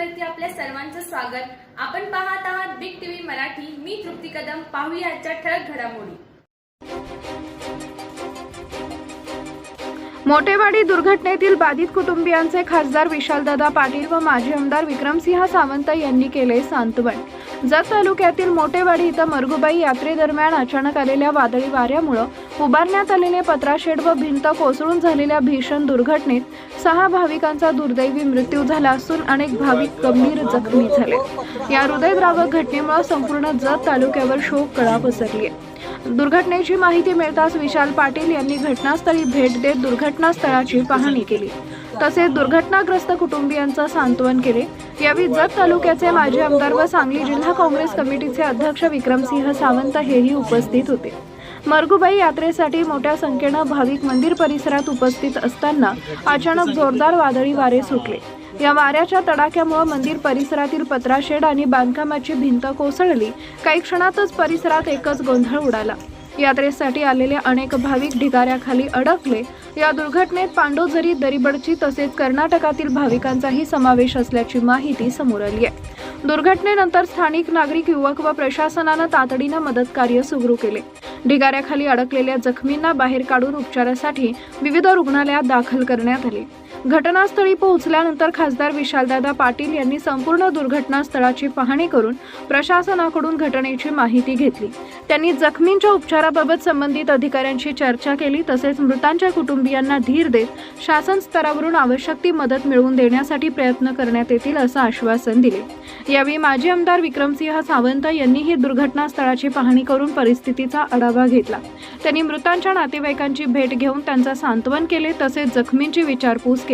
चॅनलवरती आपल्या सर्वांचं स्वागत। आपण पाहत आहात बिग टीव्ही मराठी। मी तृप्ती कदम। पाहूया आजच्या ठळक घडामोडी। मोटेवाडी दुर्घटनेतील बाधित कुटुंबियांचे खासदार विशालदादा पाटील व माजी आमदार विक्रमसिंह सावंत यांनी केले सांत्वन। जत तालुक्यातील मोटेवाडी इथं मरगुबाई यात्रेदरम्यान अचानक आलेल्या वादळी वाऱ्यामुळे उभारण्यात आलेले पत्राशेड व भिंत कोसळून झालेल्या भीषण दुर्घटनेत 6 भाविकांचा दुर्दैवी मृत्यू झाला असून अनेक भाविक गंभीर जखमी झाले। या हृदयद्रावक घटनेमुळे संपूर्ण जत तालुक्यावर शोककळा पसरली आहे। दुर्घटनेची माहिती मिळताच विशाल पाटील यांनी घटनास्थळी भेट देत दुर्घटनास्थळाची पाहणी केली, तसेच दुर्घटनाग्रस्त कुटुंबियांचे सांत्वन केले। यावेळी जत तालुक्याचे माजी आमदार व सांगली जिल्हा काँग्रेस कमिटीचे अध्यक्ष विक्रमसिंह सावंत हेही उपस्थित होते। मरगुबाई यात्रेसाठी मोठ्या संख्येने भाविक मंदिर परिसरात उपस्थित असताना अचानक जोरदार वादळी वारे सुटले। या वाऱ्याच्या तडाख्यामुळे मंदिर परिसरातील पत्राशेड आणि बांधकामाची भिंत कोसळली। काही क्षणातच परिसरात एकच गोंधळ उडाला। यात्रेसाठी आलेले अनेक भाविक ढिगाऱ्याखाली अडकले। या दुर्घटनेत पांडोजरी, दरिबडची तसेच कर्नाटकातील भाविकांचाही समावेश असल्याची माहिती समोर आली आहे। दुर्घटनेनंतर स्थानिक नागरिक, युवक व प्रशासनाने तातडीने मदत कार्य सुरू केले। ढिगाऱ्याखाली अडकलेल्या जखमींना बाहेर काढून उपचारासाठी विविध रुग्णालयात दाखल करण्यात आले। घटनास्थळी पोहोचल्यानंतर खासदार विशालदादा पाटील यांनी संपूर्ण दुर्घटनास्थळाची पाहणी करून प्रशासनाकडून घटनेची माहिती घेतली। त्यांनी जखमींच्या उपचाराबाबत संबंधित अधिकाऱ्यांशी चर्चा केली, तसेच मृतांच्या कुटुंबियांना धीर देत शासन स्तरावरून आवश्यक ती मदत मिळवून देण्यासाठी प्रयत्न करण्यात येतील असं आश्वासन दिले। यावेळी माजी आमदार विक्रमसिंह सावंत यांनीही दुर्घटनास्थळाची पाहणी करून परिस्थितीचा आढावा घेतला। त्यांनी मृतांच्या नातेवाईकांची भेट घेऊन त्यांचे सांत्वन केले, तसेच जखमींची विचारपूस केली।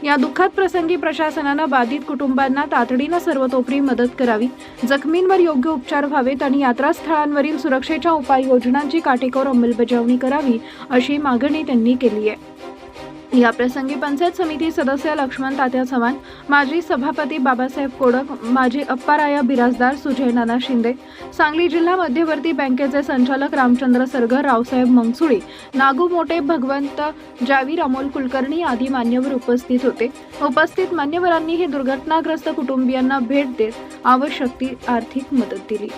या दुःखद प्रसंगी प्रशासनाने बाधित कुटुंबांना तातडीने सर्वतोपरी मदत करावी, जखमींवर योग्य उपचार व्हावेत आणि यात्रास्थळांवरील सुरक्षेच्या उपाययोजनांची काटेकोर अंमलबजावणी करावी अशी मागणी त्यांनी केली आहे। या प्रसंगी पंचायत समिती सदस्य लक्ष्मण तात्या चव्हाण, माजी सभापती बाबासाहेब कोडक, माजी अप्पाराया बिराजदार सुजय नाना शिंदे, सांगली जिल्हा मध्यवर्ती बँकेचे संचालक रामचंद्र सरगर, रावसाहेब मंगसुळी, नागू मोटे, भगवंत जावीर, अमोल कुलकर्णी आदी मान्यवर उपस्थित होते। उपस्थित मान्यवरांनी ही दुर्घटनाग्रस्त कुटुंबियांना भेट देत आवश्यक ती आर्थिक मदत दिली।